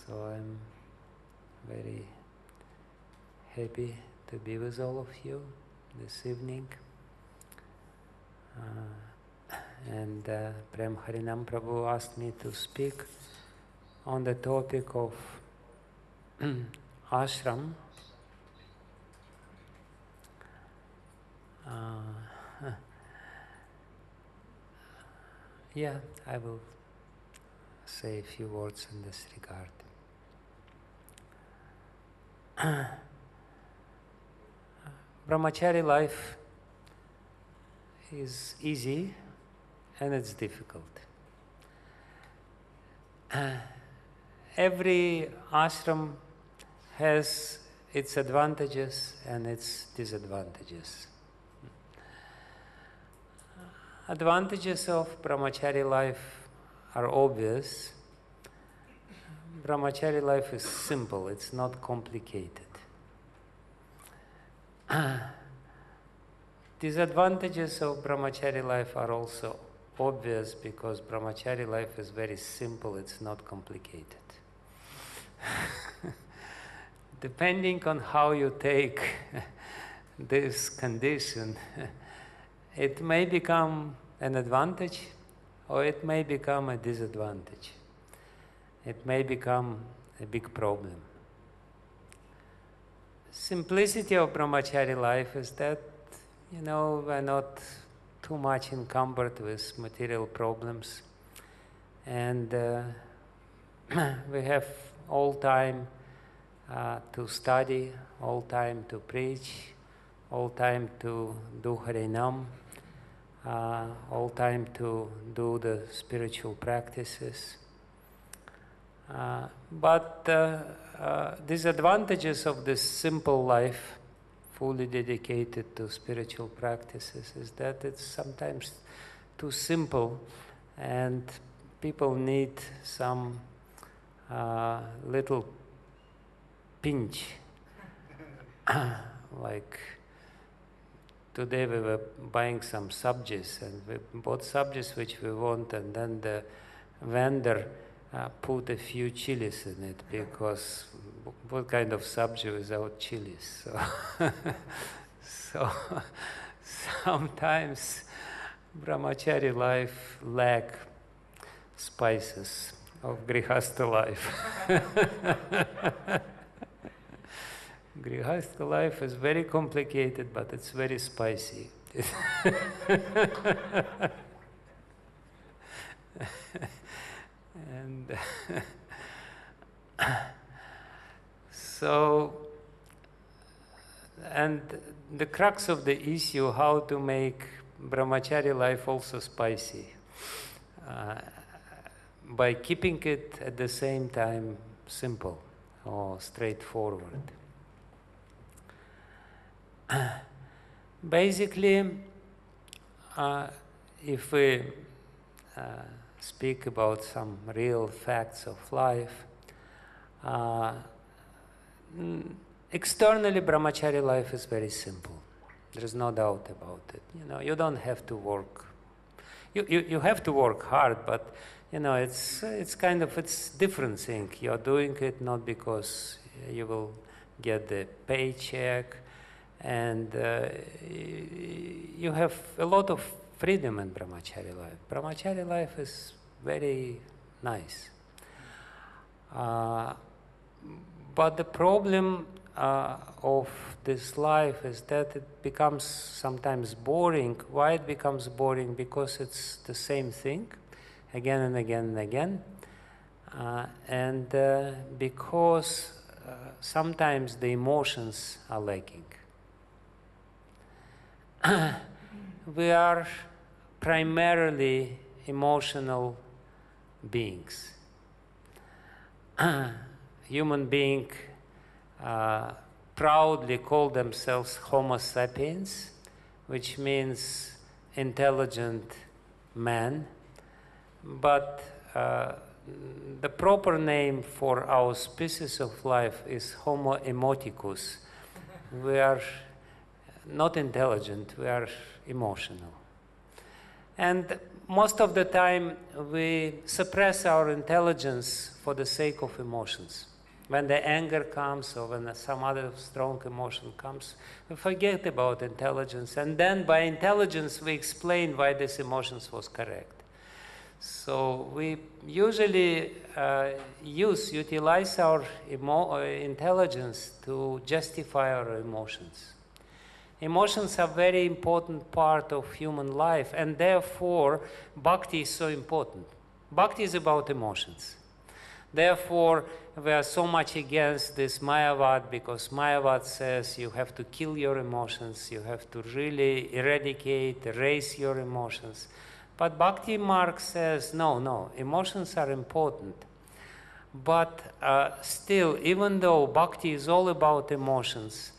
So I'm very happy to be with all of you this evening. And Prem Harinam Prabhu asked me to speak on the topic of ashram. Yeah, I will say a few words in this regard. Brahmacari life is easy and it's difficult. Every ashram has its advantages and its disadvantages. Advantages of brahmacari life are obvious. Brahmacari life is simple, it's not complicated. Disadvantages of brahmacari life are also obvious because brahmacari life is very simple, it's not complicated. Depending on how you take this condition, it may become an advantage or it may become a disadvantage. It may become a big problem. Simplicity of brahmacari life is that, we're not too much encumbered with material problems, and we have all time to study, all time to preach, all time to do Harinam, all time to do the spiritual practices. But disadvantages of this simple life, fully dedicated to spiritual practices, is that it's sometimes too simple and people need some little pinch. Like today we were buying some sabjis and we bought sabjis which we want, and then the vendor put a few chilies in it, because what kind of sabji without chilies? So sometimes brahmacari life lack spices of grihastha life. Grihastha life is very complicated, but it's very spicy. And and the crux of the issue, how to make brahmacari life also spicy, by keeping it at the same time simple or straightforward. Basically, if we speak about some real facts of life, externally brahmacari life is very simple. There is no doubt about it. You don't have to work. You have to work hard, but it's kind of different thing. You're doing it not because you will get the paycheck, and you have a lot of freedom in brahmacari life. Brahmacari life is very nice. But the problem of this life is that it becomes sometimes boring. Why it becomes boring? Because it's the same thing again and again and again. And because sometimes the emotions are lacking. We are primarily emotional beings. Human beings proudly call themselves Homo sapiens, which means intelligent man. But the proper name for our species of life is Homo emoticus. We are not intelligent, we are emotional. And most of the time we suppress our intelligence for the sake of emotions. When the anger comes or when some other strong emotion comes, we forget about intelligence, and then by intelligence we explain why this emotion was correct. So we usually utilize our intelligence to justify our emotions. Emotions are a very important part of human life, and therefore Bhakti is so important. Bhakti is about emotions. Therefore, we are so much against this Mayavad, because Mayavad says you have to kill your emotions, you have to really eradicate, erase your emotions. But Bhakti Marg says, no, emotions are important. But still, even though Bhakti is all about emotions,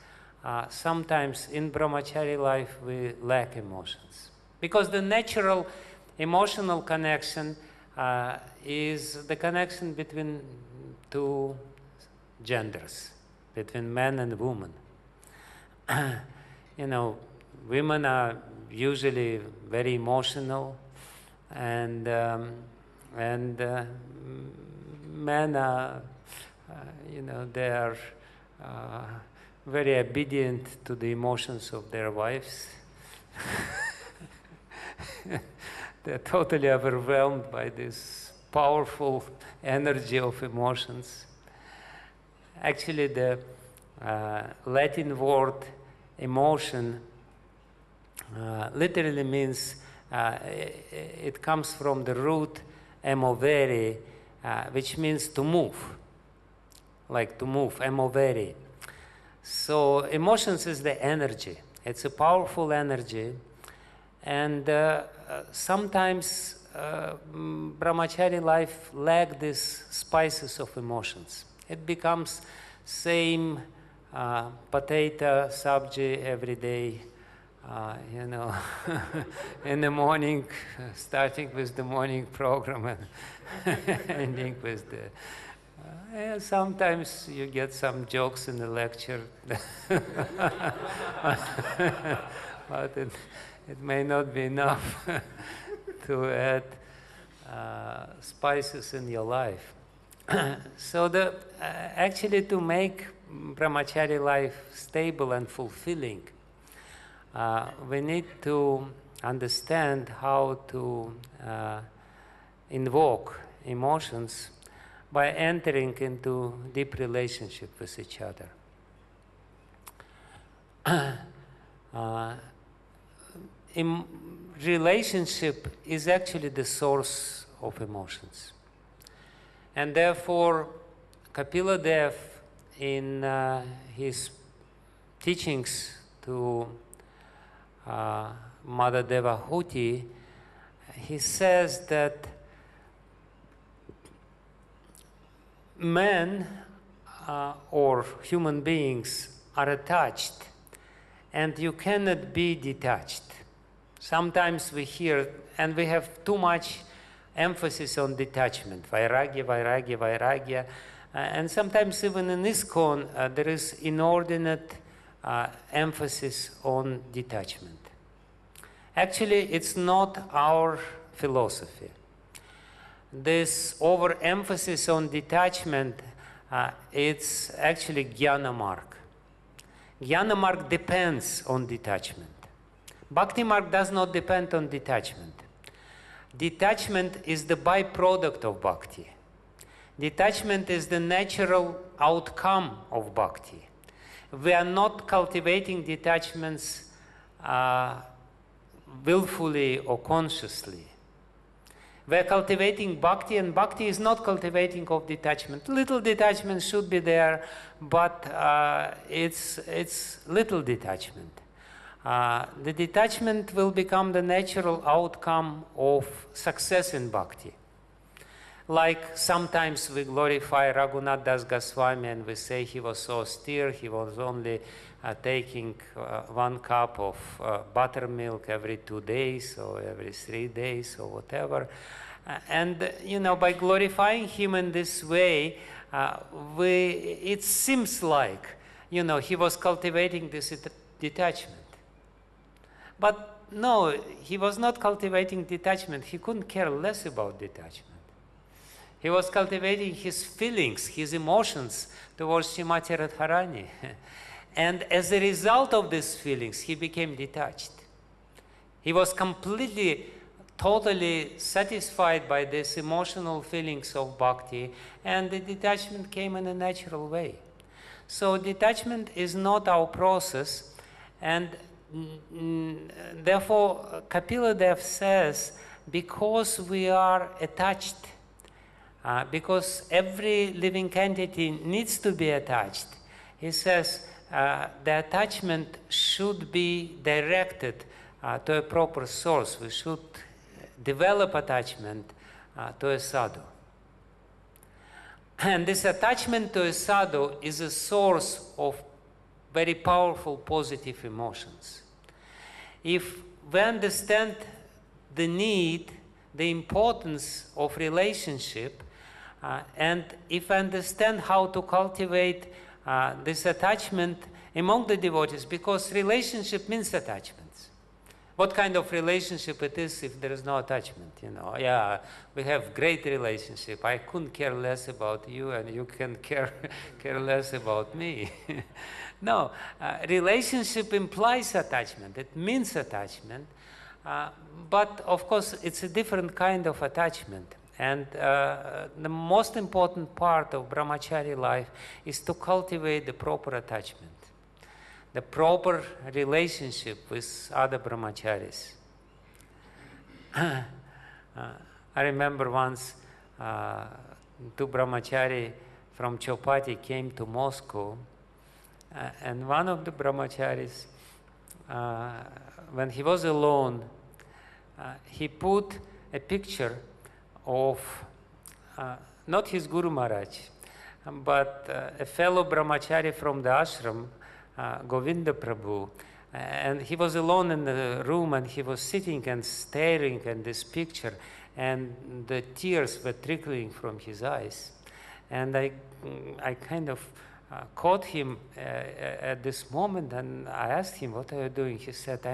sometimes in brahmacari life we lack emotions. Because the natural emotional connection is the connection between two genders, between man and woman. You know, women are usually very emotional, and men are, you know, they are very obedient to the emotions of their wives. They're totally overwhelmed by this powerful energy of emotions. Actually, the Latin word emotion literally means, it comes from the root emovere, which means to move, like to move, emovere. So emotions is the energy. It's a powerful energy, and sometimes brahmacari life lack these spices of emotions. It becomes same potato sabji every day, you know, in the morning, starting with the morning program and ending with the... yeah, sometimes you get some jokes in the lecture, but it may not be enough to add spices in your life. So actually, to make brahmacari life stable and fulfilling, we need to understand how to invoke emotions by entering into deep relationship with each other. Relationship is actually the source of emotions. And therefore, Kapila Dev, in his teachings to Mother Devahuti, he says that men or human beings are attached, and you cannot be detached. Sometimes we hear, and we have too much emphasis on detachment, vairagya, vairagya, vairagya, and sometimes even in ISKCON there is inordinate emphasis on detachment. Actually, it's not our philosophy. This overemphasis on detachment, it's actually Jnana Marg. Jnana Marg depends on detachment. Bhakti Marg does not depend on detachment. Detachment is the byproduct of Bhakti. Detachment is the natural outcome of Bhakti. We are not cultivating detachments willfully or consciously. We are cultivating Bhakti, and Bhakti is not cultivating of detachment. Little detachment should be there, but it's little detachment. The detachment will become the natural outcome of success in Bhakti. Like sometimes we glorify Raghunath Das Goswami and we say he was so austere, he was only taking 1 cup of buttermilk every 2 days or every 3 days or whatever. And, you know, by glorifying him in this way, it seems like, you know, he was cultivating this detachment. But no, he was not cultivating detachment. He couldn't care less about detachment. He was cultivating his feelings, his emotions towards Srimati Radharani. And as a result of these feelings, he became detached. He was completely, totally satisfied by these emotional feelings of bhakti, and the detachment came in a natural way. So detachment is not our process, and therefore Kapila Dev says, because we are attached, because every living entity needs to be attached, he says the attachment should be directed to a proper source. We should develop attachment to a sadhu. And this attachment to a sadhu is a source of very powerful positive emotions. If we understand the need, the importance of relationship, and if we understand how to cultivate this attachment among the devotees, because relationship means attachments. What kind of relationship it is if there is no attachment? You know, yeah, we have great relationship. I couldn't care less about you, and you can care less about me. No, relationship implies attachment. It means attachment, but of course it's a different kind of attachment. And the most important part of brahmacari life is to cultivate the proper attachment, the proper relationship with other brahmacharis. I remember once two brahmachari from Chopati came to Moscow, and one of the brahmacharis, when he was alone, he put a picture of not his Guru Maharaj, but a fellow brahmachari from the ashram, Govinda Prabhu, and he was alone in the room, and he was sitting and staring at this picture, and the tears were trickling from his eyes. And I kind of caught him at this moment, and I asked him, "What are you doing?" He said,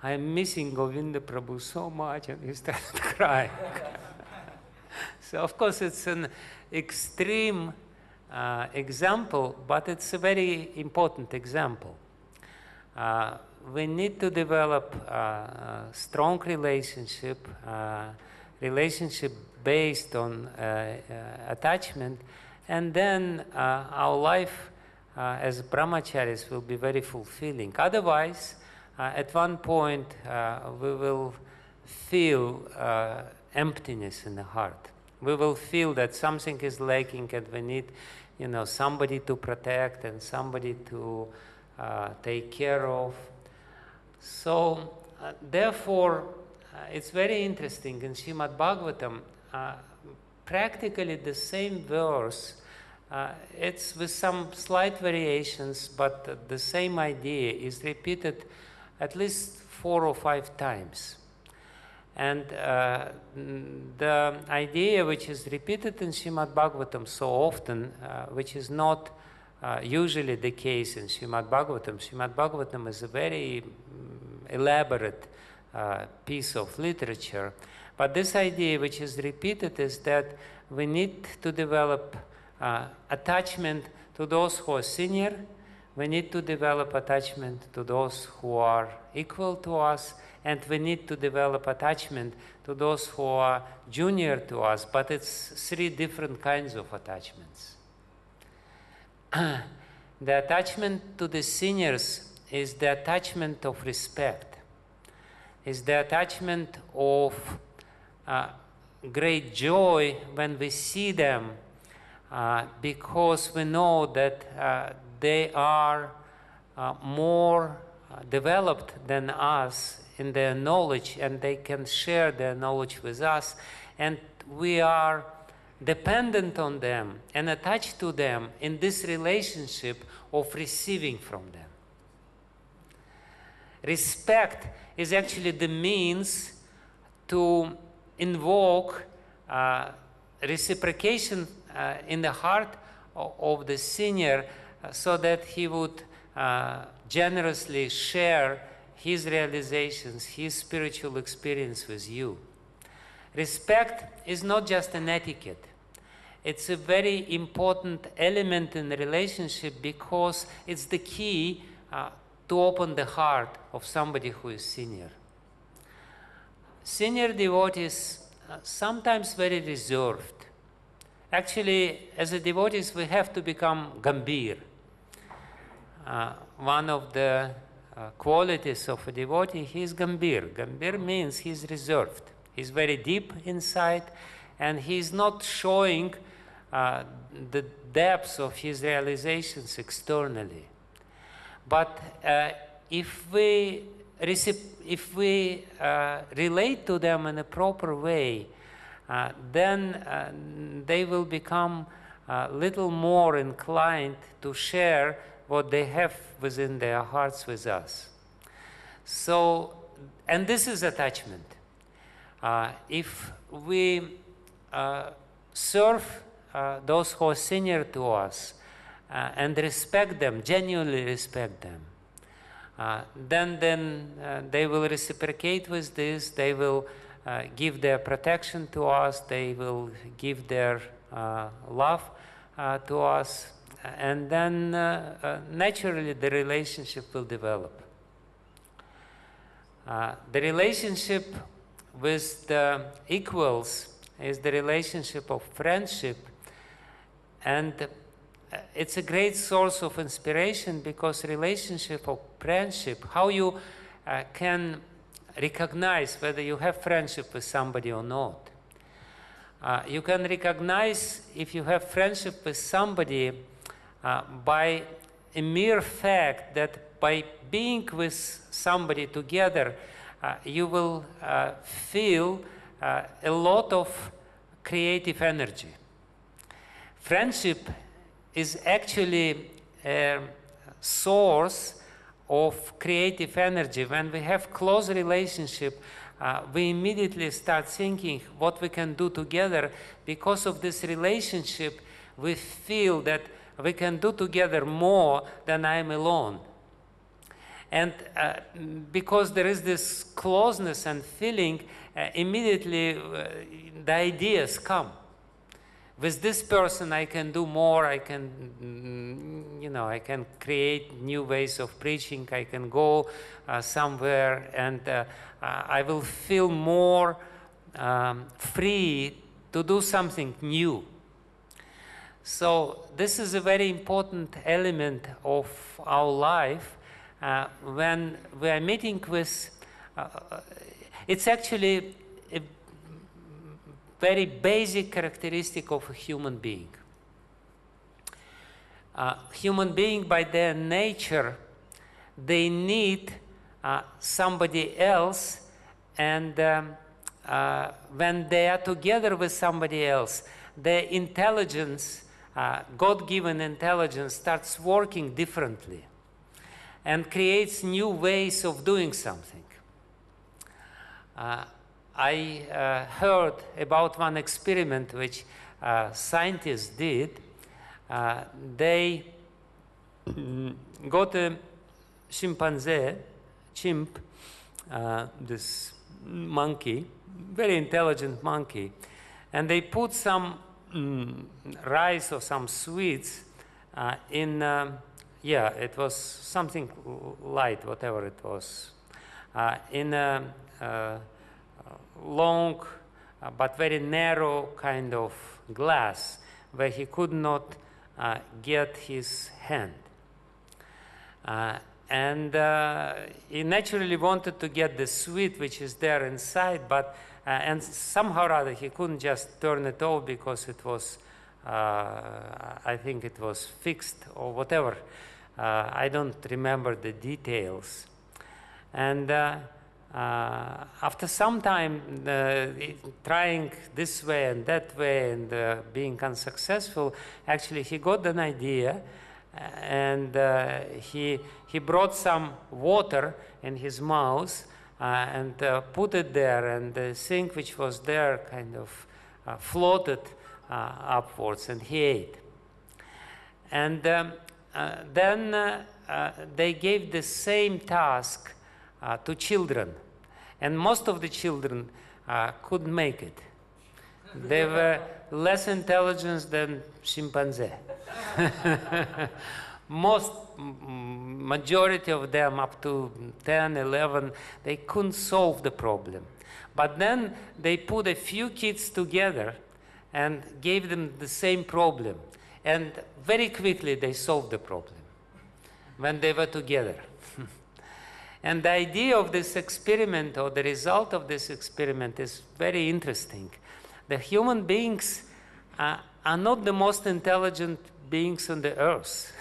I'm missing Govinda Prabhu so much," and he started crying. So of course it's an extreme example, but it's a very important example. We need to develop a strong relationship, relationship based on attachment, and then our life as brahmacharis will be very fulfilling. Otherwise, at one point, we will feel emptiness in the heart. We will feel that something is lacking, and we need, you know, somebody to protect and somebody to take care of. So, therefore, it's very interesting in Srimad Bhagavatam, practically the same verse. It's with some slight variations, but the same idea is repeated at least 4 or 5 times. And the idea which is repeated in Srimad Bhagavatam so often, which is not usually the case in Srimad Bhagavatam. Srimad Bhagavatam is a very elaborate piece of literature. But this idea which is repeated is that we need to develop attachment to those who are senior. We need to develop attachment to those who are equal to us, and we need to develop attachment to those who are junior to us, but it's 3 different kinds of attachments. The attachment to the seniors is the attachment of respect, is the attachment of great joy when we see them, because we know that they are more developed than us in their knowledge, and they can share their knowledge with us, and we are dependent on them and attached to them in this relationship of receiving from them. Respect is actually the means to invoke reciprocation in the heart of the senior, so that he would generously share his realizations, his spiritual experience with you. Respect is not just an etiquette. It's a very important element in the relationship because it's the key to open the heart of somebody who is senior. Senior devotees sometimes very reserved. Actually, as a devotees, we have to become gambhir. One of the qualities of a devotee, he is gambhir. Gambhir means he's reserved. He's very deep inside, and he's not showing the depths of his realizations externally. But if we relate to them in a proper way, then they will become a little more inclined to share what they have within their hearts with us. So, and this is attachment. If we serve those who are senior to us and respect them, genuinely respect them, then they will reciprocate with this. They will give their protection to us. They will give their love to us, and then naturally the relationship will develop. The relationship with the equals is the relationship of friendship, and it's a great source of inspiration because relationship of friendship, how you can recognize whether you have friendship with somebody or not. You can recognize if you have friendship with somebody by a mere fact that by being with somebody together, you will feel a lot of creative energy. Friendship is actually a source of creative energy. When we have close relationship, we immediately start thinking what we can do together. Because of this relationship, we feel that we can do together more than I am alone. And because there is this closeness and feeling, immediately the ideas come. With this person, I can do more. I can, I can create new ways of preaching. I can go somewhere, and I will feel more free to do something new. So this is a very important element of our life. When we are meeting with, it's actually a very basic characteristic of a human being. Human being, by their nature, they need somebody else, and when they are together with somebody else, their intelligence, God-given intelligence, starts working differently and creates new ways of doing something. I heard about one experiment which scientists did. They got a chimp, this monkey, very intelligent monkey, and they put some rice or some sweets in, it was something light, whatever it was, in a long but very narrow kind of glass where he could not get his hand. And he naturally wanted to get the sweet which is there inside, but and somehow or other he couldn't just turn it off because it was, I think it was fixed or whatever. I don't remember the details. And after some time trying this way and that way and being unsuccessful, actually he got an idea, and he brought some water in his mouth and put it there, and the thing which was there kind of floated upwards, and he ate. And then they gave the same task to children. And most of the children couldn't make it. They were less intelligent than chimpanzee. Majority of them, up to 10, 11, they couldn't solve the problem. But then they put a few kids together and gave them the same problem. And very quickly they solved the problem when they were together. And the idea of this experiment, or the result of this experiment, is very interesting. The human beings are not the most intelligent beings on the earth.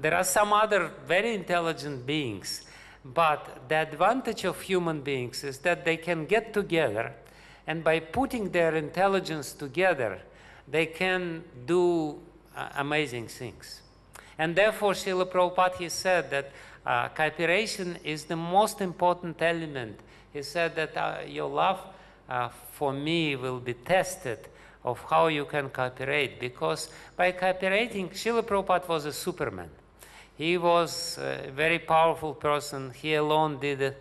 There are some other very intelligent beings, but the advantage of human beings is that they can get together, and by putting their intelligence together, they can do amazing things. And therefore, Srila Prabhupada, he said that cooperation is the most important element. He said that your love for me will be tested of how you can cooperate, because by cooperating, Srila Prabhupada was a superman. He was a very powerful person. He alone did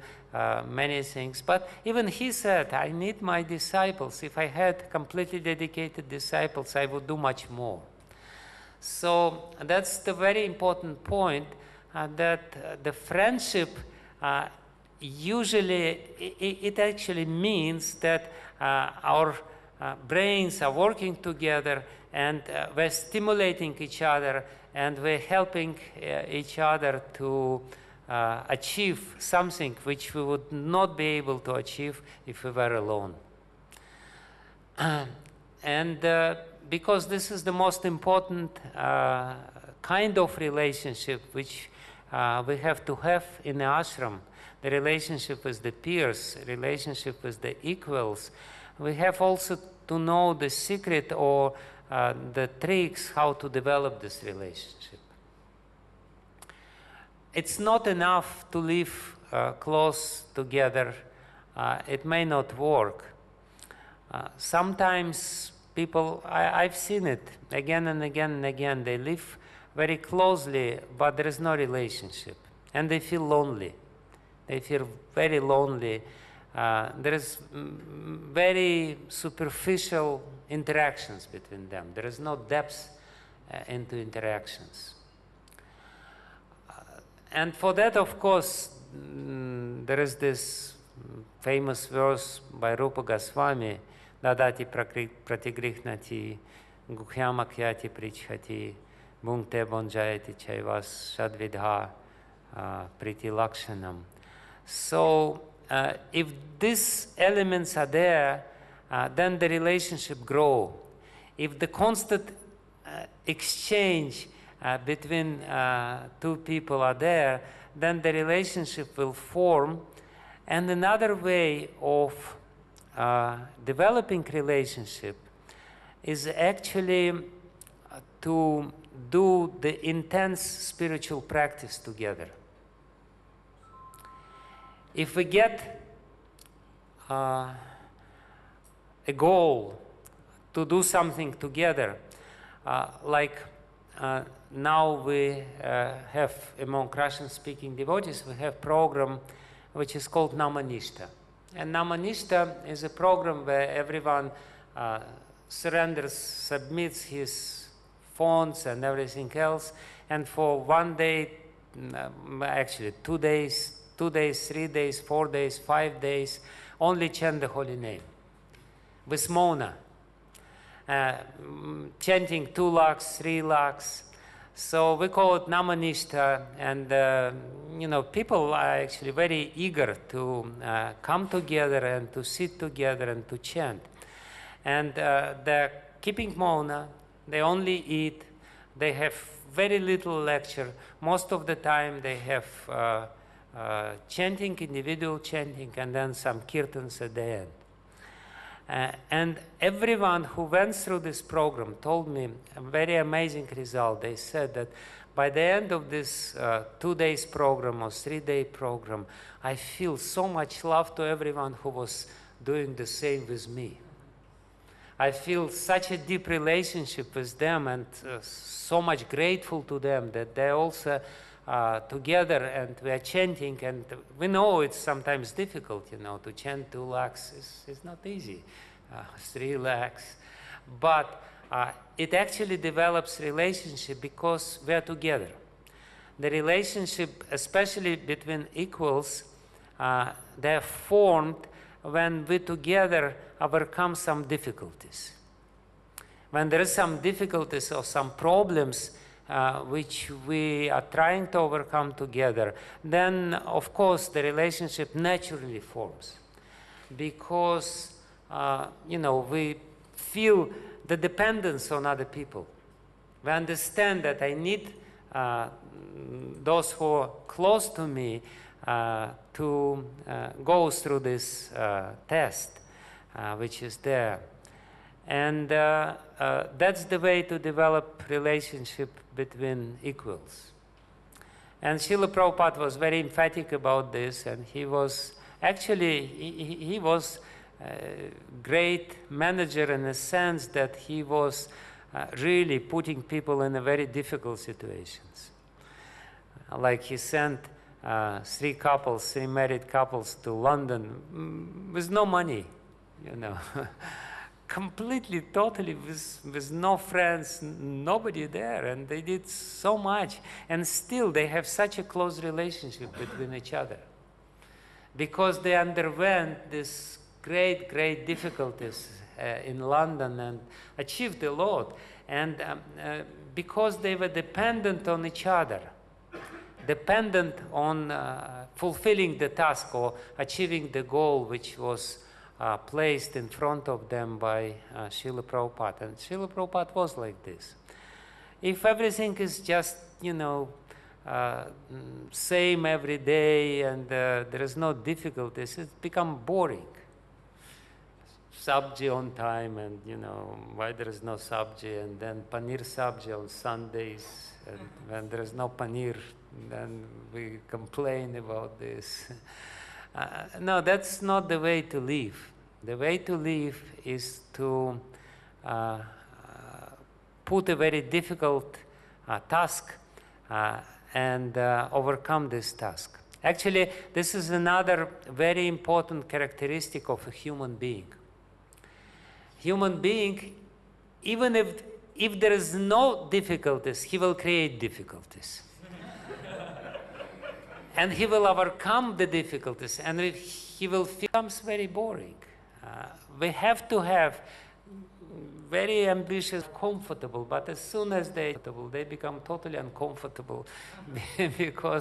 many things. But even he said, I need my disciples. If I had completely dedicated disciples, I would do much more. So that's the very important point, that the friendship usually, it actually means that our brains are working together, and we're stimulating each other, and we're helping each other to achieve something which we would not be able to achieve if we were alone. Because this is the most important kind of relationship which we have to have in the ashram, the relationship with the peers, relationship with the equals. We have also to know the secret or the tricks how to develop this relationship. It's not enough to live close together. It may not work. Sometimes people, I've seen it again and again and again, they live very closely, but there is no relationship, and they feel lonely. They feel very lonely. There is very superficial interactions between them. There is no depth into interactions. And for that, of course, there is this famous verse by Rupa Goswami, Dadati pratigrihnati, guhyamakyati prichhati, bhungte bonjayati chaivas shadvidha priti lakshanam. So if these elements are there, then the relationship grows. If the constant exchange between two people are there, then the relationship will form. And another way of developing relationship is actually to do the intense spiritual practice together. If we get a goal to do something together, like now we have among Russian-speaking devotees, we have a program which is called Namanishta. And Namanishta is a program where everyone surrenders, submits his phones and everything else, and for 1 day, actually 2 days, 2 days, 3 days, 4 days, 5 days, only chant the holy name with Mona, chanting 2 lakhs, 3 lakhs. So we call it Namanishta, and you know, people are actually very eager to come together and to sit together and to chant. And they're keeping Mona, they only eat, they have very little lecture. Most of the time they have chanting, individual chanting, and then some kirtans at the end. And everyone who went through this program told me a very amazing result. They said that by the end of this 2 days program or 3 day program, I feel so much love to everyone who was doing the same with me. I feel such a deep relationship with them, and so much grateful to them that they also together and we are chanting, and we know it's sometimes difficult, you know, to chant 2 lakhs is not easy, 3 lakhs, but it actually develops relationship because we are together. The relationship, especially between equals, they're formed when we together overcome some difficulties. When there is some difficulties or some problems which we are trying to overcome together, then of course the relationship naturally forms, because you know, we feel the dependence on other people. We understand that I need those who are close to me to go through this test which is there. And that's the way to develop relationship between equals. And Srila Prabhupada was very emphatic about this, and he was actually, he was a great manager in the sense that he was really putting people in a very difficult situations. Like he sent 3 married couples to London with no money, you know. Completely, totally, with no friends, nobody there, and they did so much, and still they have such a close relationship between each other, because they underwent this great difficulties in London and achieved a lot, and because they were dependent on each other, dependent on fulfilling the task or achieving the goal which was placed in front of them by Srila Prabhupada. And Srila Prabhupada was like this. If everything is just, you know, same every day and there is no difficulties, it becomes boring. Sabji on time, and you know, why there is no sabji, and then paneer sabji on Sundays, and when there is no paneer, then we complain about this. No, that's not the way to live. The way to live is to put a very difficult task and overcome this task. Actually, this is another very important characteristic of a human being. Human being, even if there is no difficulties, he will create difficulties. And he will overcome the difficulties, and he will become very boring. We have to have very ambitious, comfortable, but as soon as they become totally uncomfortable because